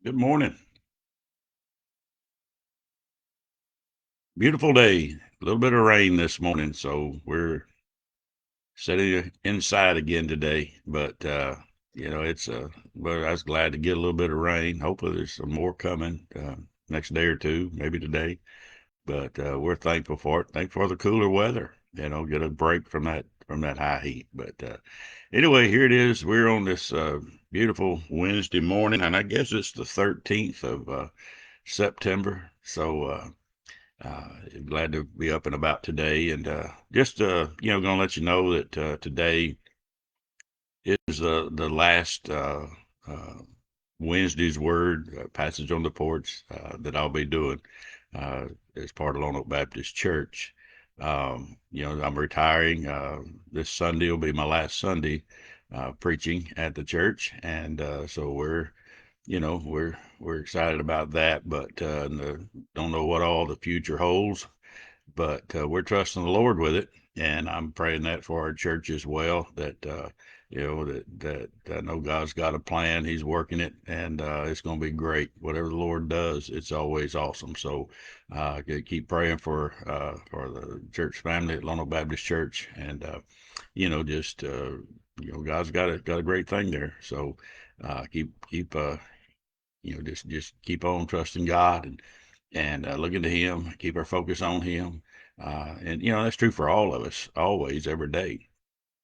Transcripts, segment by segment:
Good morning. Beautiful day. A little bit of rain this morning, so we're sitting inside again today. But it's but I was glad to get a little bit of rain. Hopefully, there's some more coming next day or two, maybe today. But we're thankful for it. Thankful for the cooler weather. Get a break from that high heat. But anyway, here it is. We're on this beautiful Wednesday morning, and I guess it's the 13th of September. So. Glad to be up and about today, and just going to let you know that today is the last uh, Wednesday's Word passage on the porch that I'll be doing uh, as part of Lone Oak Baptist Church. I'm retiring. This Sunday will be my last Sunday preaching at the church, and so we're excited about that, but don't know what all the future holds. But we're trusting the Lord with it, and I'm praying that for our church as well. That that I know God's got a plan. He's working it, and it's going to be great. Whatever the Lord does, it's always awesome. So keep praying for the church family at Lone Oak Baptist Church, and just God's got a great thing there. So keep just keep on trusting God and looking to Him, keep our focus on Him. And that's true for all of us, always, every day.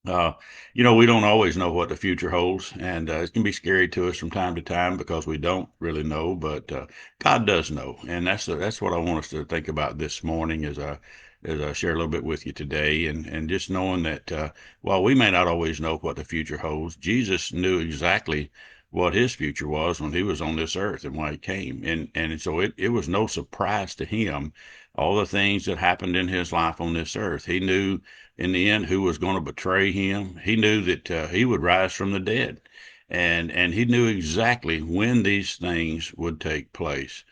Uh, we don't always know what the future holds, and it can be scary to us from time to time because we don't really know, but God does know, and that's what I want us to think about this morning as I share a little bit with you today, and just knowing that while we may not always know what the future holds, Jesus knew exactly what his future was when he was on this earth and why he came, and so it was no surprise to him all the things that happened in his life on this earth. He knew in the end who was going to betray him. He knew that he would rise from the dead, and he knew exactly when these things would take place.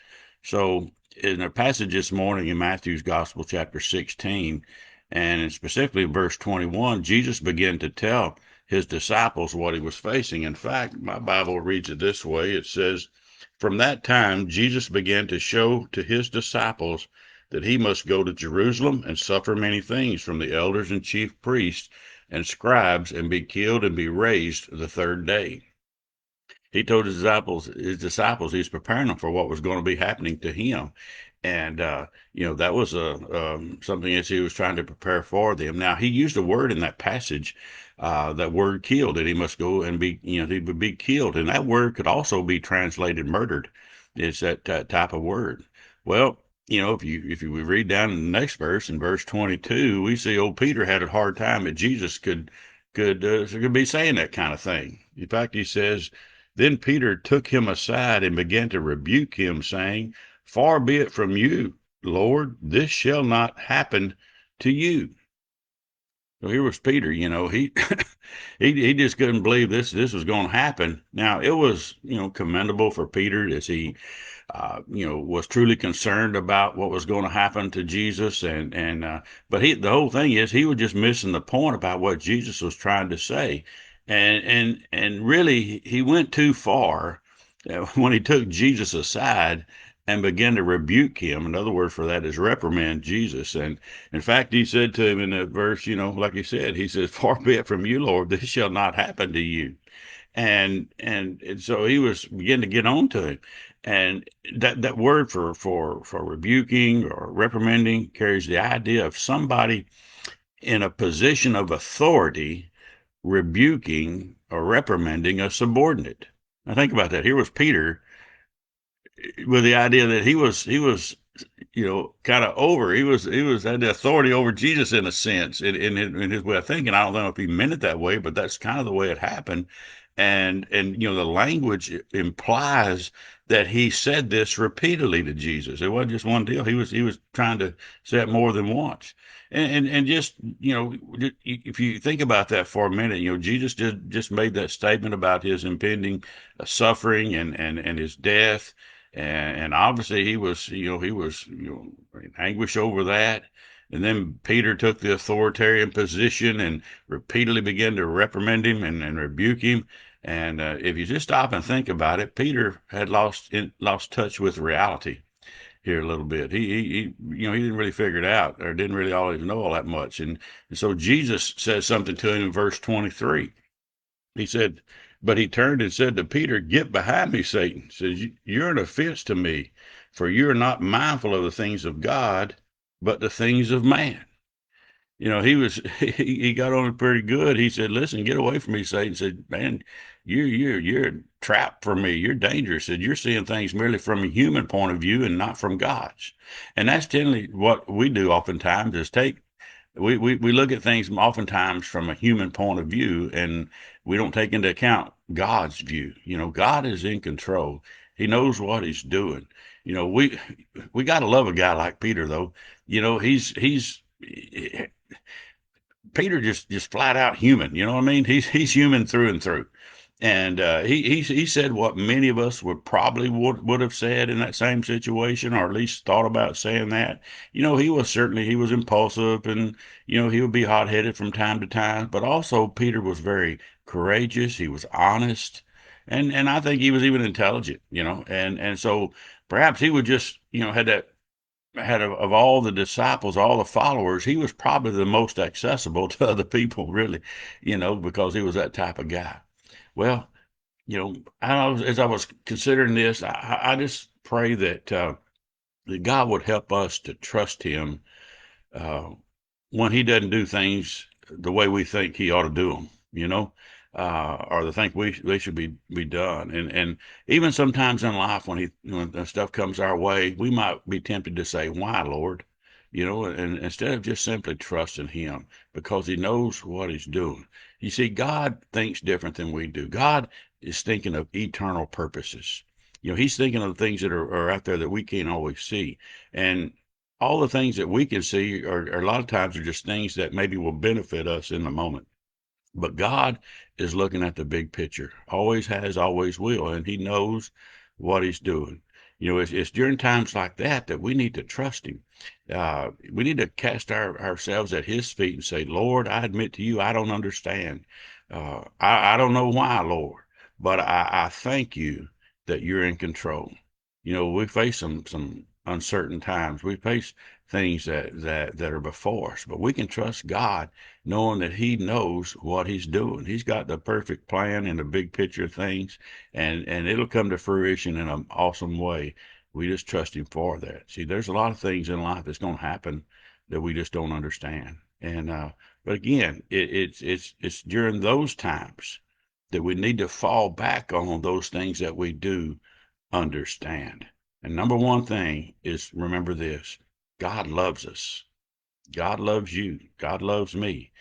So, in a passage this morning in Matthew's Gospel, chapter 16, and specifically verse 21, Jesus began to tell his disciples what he was facing. In fact, my Bible reads it this way. It says, "From that time, Jesus began to show to his disciples that he must go to Jerusalem and suffer many things from the elders and chief priests and scribes and be killed and be raised the third day." He told his disciples he's preparing them for what was going to be happening to him. And, that was something as he was trying to prepare for them. Now, he used a word in that passage, that word killed, that he must go and be, he would be killed. And that word could also be translated murdered. It's that type of word. Well, if you read down in the next verse, in verse 22, we see old Peter had a hard time that Jesus could be saying that kind of thing. In fact, he says, "Then Peter took him aside and began to rebuke him, saying, Far be it from you, Lord, this shall not happen to you." So here was Peter, he he just couldn't believe this was going to happen. Now it was, commendable for Peter as he was truly concerned about what was going to happen to Jesus, but the whole thing is he was just missing the point about what Jesus was trying to say, and really he went too far when he took Jesus aside and began to rebuke him. Another word for that is reprimand Jesus. And in fact, he said to him in that verse, like he said, he says, "Far be it from you, Lord, this shall not happen to you." And so he was beginning to get on to him, and that word for rebuking or reprimanding carries the idea of somebody in a position of authority rebuking or reprimanding a subordinate. Now think about that. Here was Peter with the idea that he was kind of over. He was had the authority over Jesus in a sense, in his way of thinking. I don't know if he meant it that way, but that's kind of the way it happened. And the language implies that he said this repeatedly to Jesus. It wasn't just one deal. He was trying to say it more than once. And just if you think about that for a minute, Jesus just made that statement about his impending suffering and his death, and obviously he was in anguish over that. And then Peter took the authoritarian position and repeatedly began to reprimand him and rebuke him. And if you just stop and think about it, Peter had lost touch with reality here a little bit. He didn't really figure it out, or didn't really always know all that much. And so Jesus says something to him in verse 23. He said, but he turned and said to Peter, "Get behind me, Satan." He says, "You're an offense to me, for you're not mindful of the things of God, but the things of man." He got on it pretty good. He said, "Listen, get away from me, Satan." He said, "Man, you're a trap for me. You're dangerous." He said, "You're seeing things merely from a human point of view and not from God's." And that's generally what we do oftentimes is we look at things oftentimes from a human point of view, and we don't take into account God's view. God is in control. He knows what he's doing. We got to love a guy like Peter, though. He's Peter just flat out human. You know what I mean? He's human through and through. And he said what many of us would have said in that same situation, or at least thought about saying that. He was impulsive, and he would be hot headed from time to time. But also Peter was very courageous. He was honest, and I think he was even intelligent. And so perhaps he would just had that had of all the disciples, all the followers, he was probably the most accessible to other people, really, because he was that type of guy. Well, as I was considering this, I just pray that God would help us to trust Him uh, when He doesn't do things the way we think He ought to do them, or the think they should be done. And even sometimes in life, when the stuff comes our way, we might be tempted to say, "Why, Lord?" And instead of just simply trusting Him because He knows what He's doing. You see, God thinks different than we do. God is thinking of eternal purposes. He's thinking of things that are out there that we can't always see. And all the things that we can see are a lot of times are just things that maybe will benefit us in the moment. But God is looking at the big picture, always has, always will, and He knows what He's doing. It's during times like that we need to trust Him. We need to cast ourselves at His feet and say, "Lord, I admit to you, I don't understand. I don't know why, Lord, but I thank you that you're in control." We face some uncertain times. We face things that are before us, but we can trust God knowing that He knows what He's doing. He's got the perfect plan and the big picture of things, and it'll come to fruition in an awesome way. We just trust Him for that. See, there's a lot of things in life that's going to happen that we just don't understand. But again, it's during those times that we need to fall back on those things that we do understand. And number one thing is remember this: God loves us. God loves you. God loves me.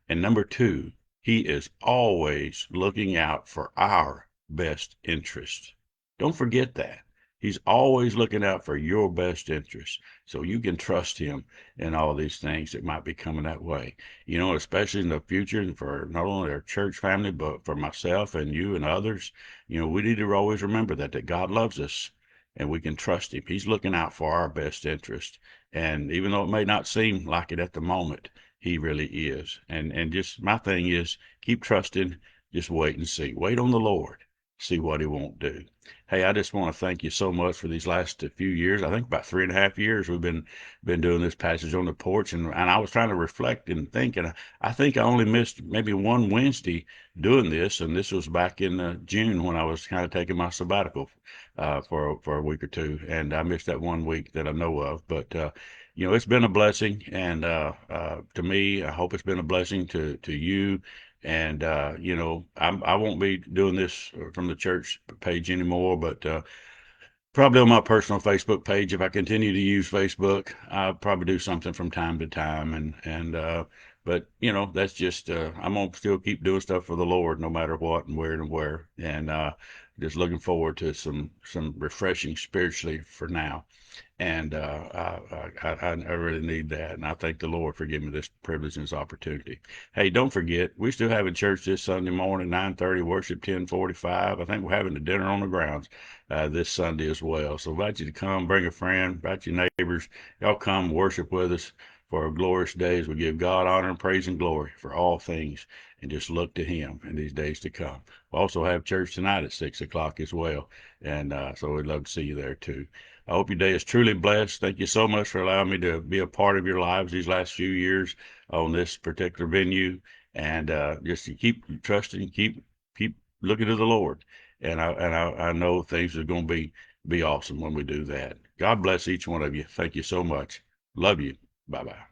And number two, He is always looking out for our best interest. Don't forget that. He's always looking out for your best interest. So you can trust Him in all these things that might be coming that way. Especially in the future for not only our church family, but for myself and you and others. We need to always remember that God loves us and we can trust Him. He's looking out for our best interest. And even though it may not seem like it at the moment, He really is. And just my thing is keep trusting, just wait and see. Wait on the Lord, see what He won't do. Hey, I just want to thank you so much for these last few years. I think about 3.5 years we've been doing this passage on the porch, and I was trying to reflect and think, and I think I only missed maybe one Wednesday doing this, and this was back in June when I was kind of taking my sabbatical for a week or two, and I missed that one week that I know of. But it's been a blessing, and to me, I hope it's been a blessing to you. And I won't be doing this from the church page anymore, but probably on my personal Facebook page. If I continue to use Facebook, I'll probably do something from time to time, but that's just I'm gonna still keep doing stuff for the Lord, no matter what and where, and just looking forward to some refreshing spiritually for now. And I really need that. And I thank the Lord for giving me this privilege and this opportunity. Hey, don't forget, we're still having church this Sunday morning, 9:30, worship 10:45. I think we're having a dinner on the grounds this Sunday as well. So I invite you to come, bring a friend, invite your neighbors. Y'all come worship with us for our glorious days. We give God honor and praise and glory for all things and just look to him in these days to come. We also have church tonight at 6 o'clock as well. And so we'd love to see you there too. I hope your day is truly blessed. Thank you so much for allowing me to be a part of your lives these last few years on this particular venue. And just to keep trusting, keep looking to the Lord. And I know things are going to be awesome when we do that. God bless each one of you. Thank you so much. Love you. Bye bye.